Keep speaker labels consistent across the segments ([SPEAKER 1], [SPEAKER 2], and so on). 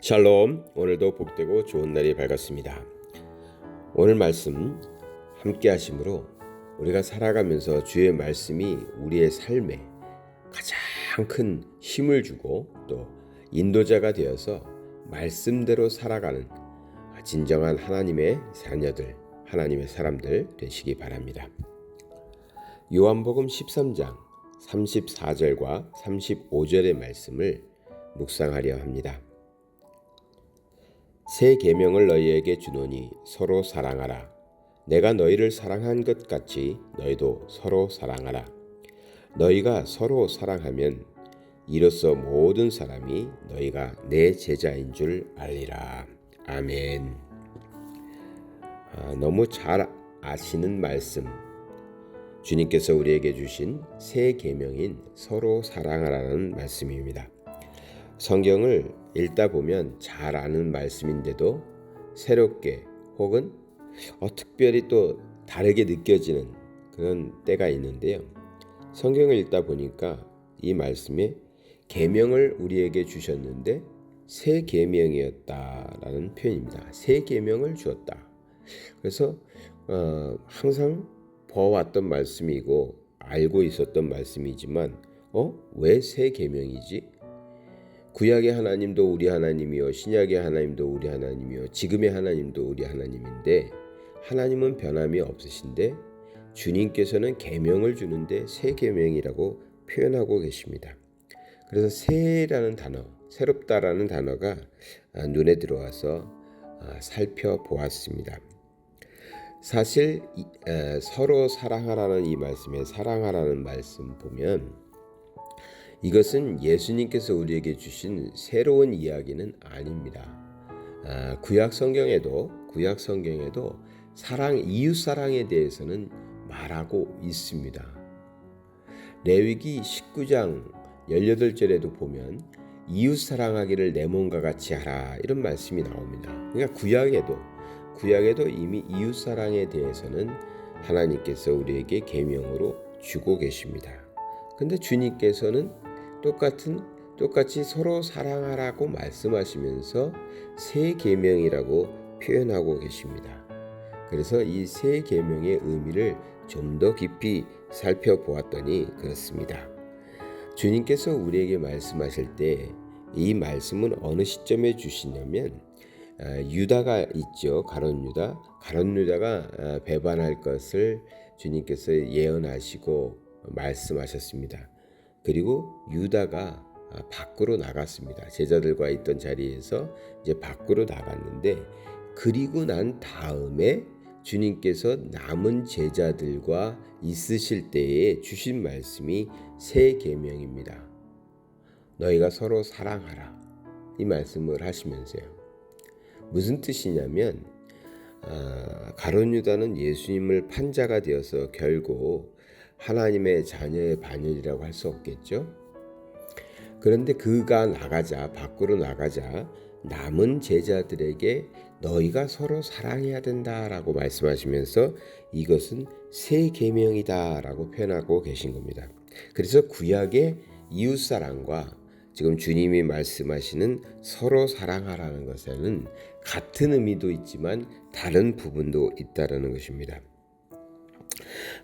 [SPEAKER 1] 샬롬, 오늘도 복되고 좋은 날이 밝았습니다. 오늘 말씀 함께 하심으로 우리가 살아가면서 주의 말씀이 우리의 삶에 가장 큰 힘을 주고 또 인도자가 되어서 말씀대로 살아가는 진정한 하나님의 자녀들, 하나님의 사람들 되시기 바랍니다. 요한복음 13장 34절과 35절의 말씀을 묵상하려 합니다. 새 계명을 너희에게 주노니 서로 사랑하라. 내가 너희를 사랑한 것 같이 너희도 서로 사랑하라. 너희가 서로 사랑하면 이로써 모든 사람이 너희가 내 제자인 줄 알리라. 아멘. 너무 잘 아시는 말씀, 주님께서 우리에게 주신 새 계명인 서로 사랑하라는 말씀입니다. 성경을 읽다 보면 잘 아는 말씀인데도 새롭게 혹은 특별히 또 다르게 느껴지는 그런 때가 있는데요. 성경을 읽다 보니까 이 말씀에 계명을 우리에게 주셨는데 새 계명이었다라는 표현입니다. 새 계명을 주었다. 그래서 항상 보아왔던 말씀이고 알고 있었던 말씀이지만 왜 새 계명이지? 구약의 하나님도 우리 하나님이요, 신약의 하나님도 우리 하나님이요, 지금의 하나님도 우리 하나님인데 하나님은 변함이 없으신데 주님께서는 계명을 주는데 새 계명이라고 표현하고 계십니다. 그래서 새라는 단어, 새롭다라는 단어가 눈에 들어와서 살펴보았습니다. 사실 서로 사랑하라는 이 말씀에 사랑하라는 말씀 보면 이것은 예수님께서 우리에게 주신 새로운 이야기는 아닙니다. 구약 성경에도 사랑, 이웃 사랑에 대해서는 말하고 있습니다. 레위기 19장 18절에도 보면 이웃 사랑하기를 내 몸과 같이 하라 이런 말씀이 나옵니다. 그러니까 구약에도 이미 이웃 사랑에 대해서는 하나님께서 우리에게 계명으로 주고 계십니다. 근데 주님께서는 똑같이 서로 사랑하라고 말씀하시면서 새 계명이라고 표현하고 계십니다. 그래서 이 새 계명의 의미를 좀 더 깊이 살펴보았더니 그렇습니다. 주님께서 우리에게 말씀하실 때 이 말씀은 어느 시점에 주시냐면 유다가 있죠. 가룟 유다가 배반할 것을 주님께서 예언하시고 말씀하셨습니다. 그리고 유다가 밖으로 나갔습니다. 제자들과 있던 자리에서 이제 밖으로 나갔는데 그리고 난 다음에 주님께서 남은 제자들과 있으실 때에 주신 말씀이 새 계명입니다. 너희가 서로 사랑하라. 이 말씀을 하시면서요. 무슨 뜻이냐면 가룟 유다는 예수님을 판자가 되어서 결국 하나님의 자녀의 반열이라고 할 수 없겠죠. 그런데 그가 밖으로 나가자 남은 제자들에게 너희가 서로 사랑해야 된다라고 말씀하시면서 이것은 새 계명이다라고 표현하고 계신 겁니다. 그래서 구약의 이웃사랑과 지금 주님이 말씀하시는 서로 사랑하라는 것에는 같은 의미도 있지만 다른 부분도 있다라는 것입니다.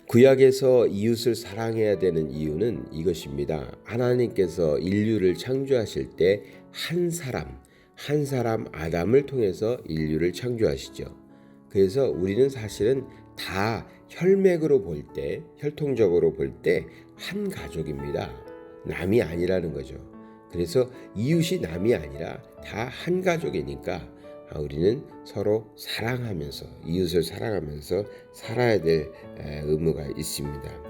[SPEAKER 1] 구약에서 이웃을 사랑해야 되는 이유는 이것입니다. 하나님께서 인류를 창조하실 때 한 사람 아담을 통해서 인류를 창조하시죠. 그래서 우리는 사실은 다 혈통적으로 볼 때 한 가족입니다. 남이 아니라는 거죠. 그래서 이웃이 남이 아니라 다 한 가족이니까 우리는 서로 사랑하면서 이웃을 사랑하면서 살아야 될 의무가 있습니다.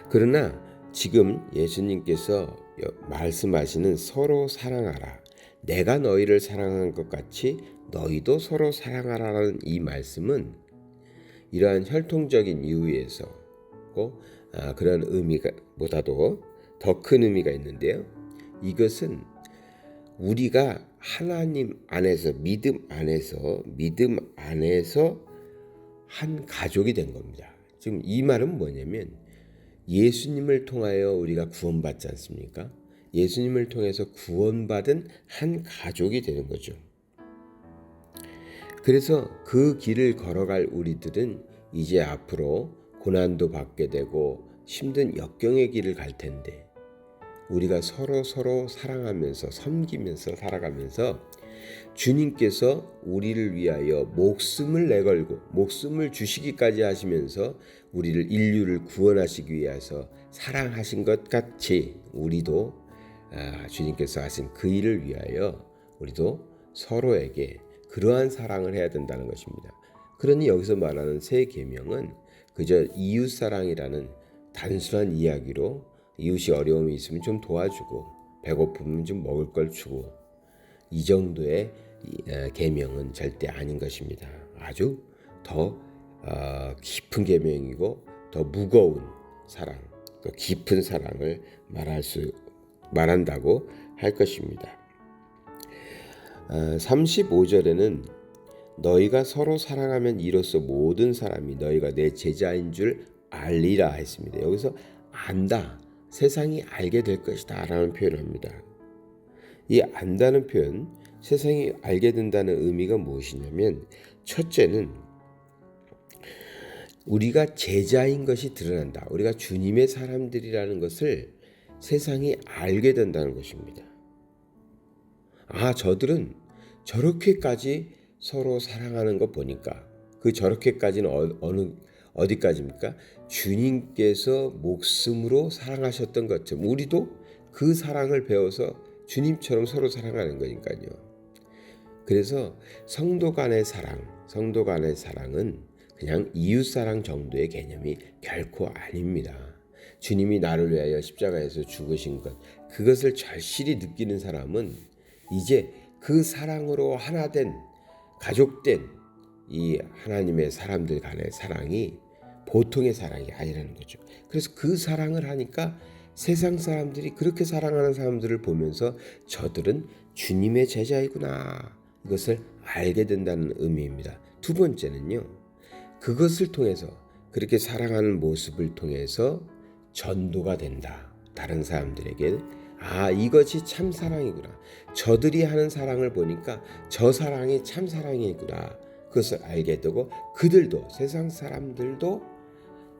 [SPEAKER 1] 그러나 지금 예수님께서 말씀하시는 서로 사랑하라. 내가 너희를 사랑한 것 같이 너희도 서로 사랑하라는 이 말씀은 이러한 혈통적인 이유에서 그런 의미보다도 더 큰 의미가 있는데요. 이것은 우리가 하나님 안에서 믿음 안에서 한 가족이 된 겁니다. 지금 이 말은 뭐냐면 예수님을 통하여 우리가 구원받지 않습니까? 예수님을 통해서 구원받은 한 가족이 되는 거죠. 그래서 그 길을 걸어갈 우리들은 이제 앞으로 고난도 받게 되고 힘든 역경의 길을 갈 텐데, 우리가 서로 사랑하면서 섬기면서 살아가면서 주님께서 우리를 위하여 목숨을 내걸고 목숨을 주시기까지 하시면서 우리를 인류를 구원하시기 위해서 사랑하신 것 같이 우리도 주님께서 하신 그 일을 위하여 우리도 서로에게 그러한 사랑을 해야 된다는 것입니다. 그러니 여기서 말하는 새 계명은 그저 이웃사랑이라는 단순한 이야기로 이웃이 어려움이 있으면 좀 도와주고 배고프면 좀 먹을 걸 주고 이 정도의 계명은 절대 아닌 것입니다. 아주 더 깊은 계명이고 더 무거운 사랑, 더 깊은 사랑을 말한다고 할 것입니다. 35절에는 너희가 서로 사랑하면 이로써 모든 사람이 너희가 내 제자인 줄 알리라 했습니다. 여기서 안다, 세상이 알게 될 것이다 라는 표현을 합니다. 이 안다는 표현, 세상이 알게 된다는 의미가 무엇이냐면, 첫째는 우리가 제자인 것이 드러난다. 우리가 주님의 사람들이라는 것을 세상이 알게 된다는 것입니다. 저들은 저렇게까지 서로 사랑하는 거 보니까, 그 저렇게까지는 어디까지입니까? 주님께서 목숨으로 사랑하셨던 것처럼 우리도 그 사랑을 배워서 주님처럼 서로 사랑하는 거니까요. 그래서 성도 간의 사랑은 그냥 이웃사랑 정도의 개념이 결코 아닙니다. 주님이 나를 위하여 십자가에서 죽으신 것, 그것을 절실히 느끼는 사람은 이제 그 사랑으로 하나된, 가족된 이 하나님의 사람들 간의 사랑이 보통의 사랑이 아니라는 거죠. 그래서 그 사랑을 하니까 세상 사람들이 그렇게 사랑하는 사람들을 보면서 저들은 주님의 제자이구나, 이것을 알게 된다는 의미입니다. 두 번째는요, 그것을 통해서, 그렇게 사랑하는 모습을 통해서 전도가 된다. 다른 사람들에게 이것이 참 사랑이구나, 저들이 하는 사랑을 보니까 저 사랑이 참 사랑이구나, 그것을 알게 되고 그들도, 세상 사람들도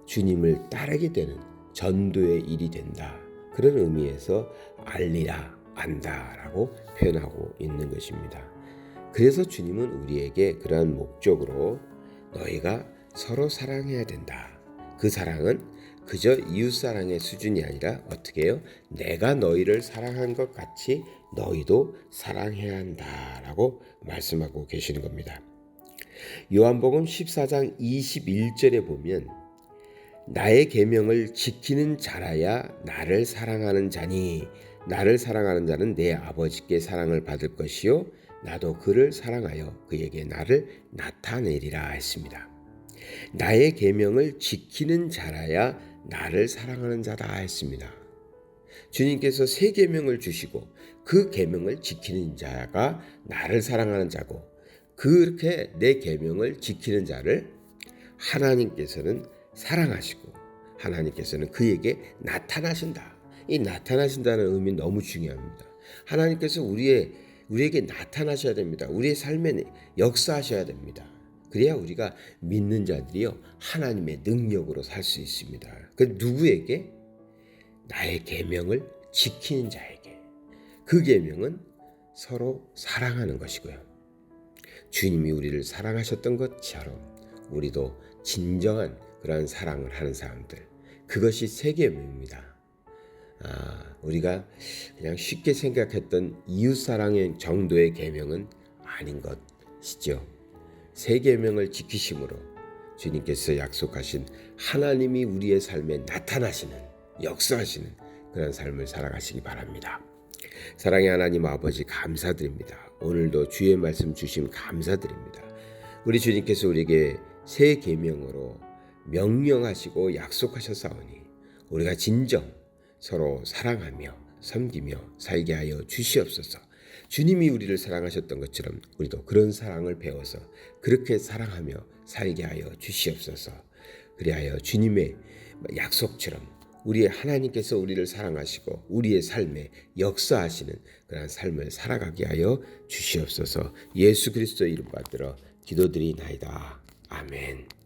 [SPEAKER 1] 주님을 따르게 되는 전도의 일이 된다. 그런 의미에서 알리라, 안다라고 표현하고 있는 것입니다. 그래서 주님은 우리에게 그러한 목적으로 너희가 서로 사랑해야 된다. 그 사랑은 그저 이웃사랑의 수준이 아니라 어떻게 해요? 내가 너희를 사랑한 것 같이 너희도 사랑해야 한다라고 말씀하고 계시는 겁니다. 요한복음 14장 21절에 보면 나의 계명을 지키는 자라야 나를 사랑하는 자니 나를 사랑하는 자는 내 아버지께 사랑을 받을 것이요 나도 그를 사랑하여 그에게 나를 나타내리라 했습니다. 나의 계명을 지키는 자라야 나를 사랑하는 자다 했습니다. 주님께서 새 계명을 주시고 그 계명을 지키는 자가 나를 사랑하는 자고, 그렇게 내 계명을 지키는 자를 하나님께서는 사랑하시고 하나님께서는 그에게 나타나신다. 이 나타나신다는 의미는 너무 중요합니다. 하나님께서 우리에게 나타나셔야 됩니다. 우리의 삶에 역사하셔야 됩니다. 그래야 우리가 믿는 자들이요 하나님의 능력으로 살 수 있습니다. 그 누구에게? 나의 계명을 지키는 자에게. 그 계명은 서로 사랑하는 것이고요. 주님이 우리를 사랑하셨던 것처럼 우리도 진정한 그러한 사랑을 하는 사람들, 그것이 새 계명입니다. 우리가 그냥 쉽게 생각했던 이웃사랑의 정도의 계명은 아닌 것이죠. 새 계명을 지키심으로 주님께서 약속하신 하나님이 우리의 삶에 나타나시는, 역사하시는 그런 삶을 살아가시기 바랍니다. 사랑의 하나님 아버지, 감사드립니다. 오늘도 주의 말씀 주심 감사드립니다. 우리 주님께서 우리에게 새 계명으로 명령하시고 약속하셨사오니 우리가 진정 서로 사랑하며 섬기며 살게 하여 주시옵소서. 주님이 우리를 사랑하셨던 것처럼 우리도 그런 사랑을 배워서 그렇게 사랑하며 살게 하여 주시옵소서. 그리하여 주님의 약속처럼 우리의 하나님께서 우리를 사랑하시고 우리의 삶에 역사하시는 그런 삶을 살아가게 하여 주시옵소서. 예수 그리스도 이름 받들어 기도드리나이다. 아멘.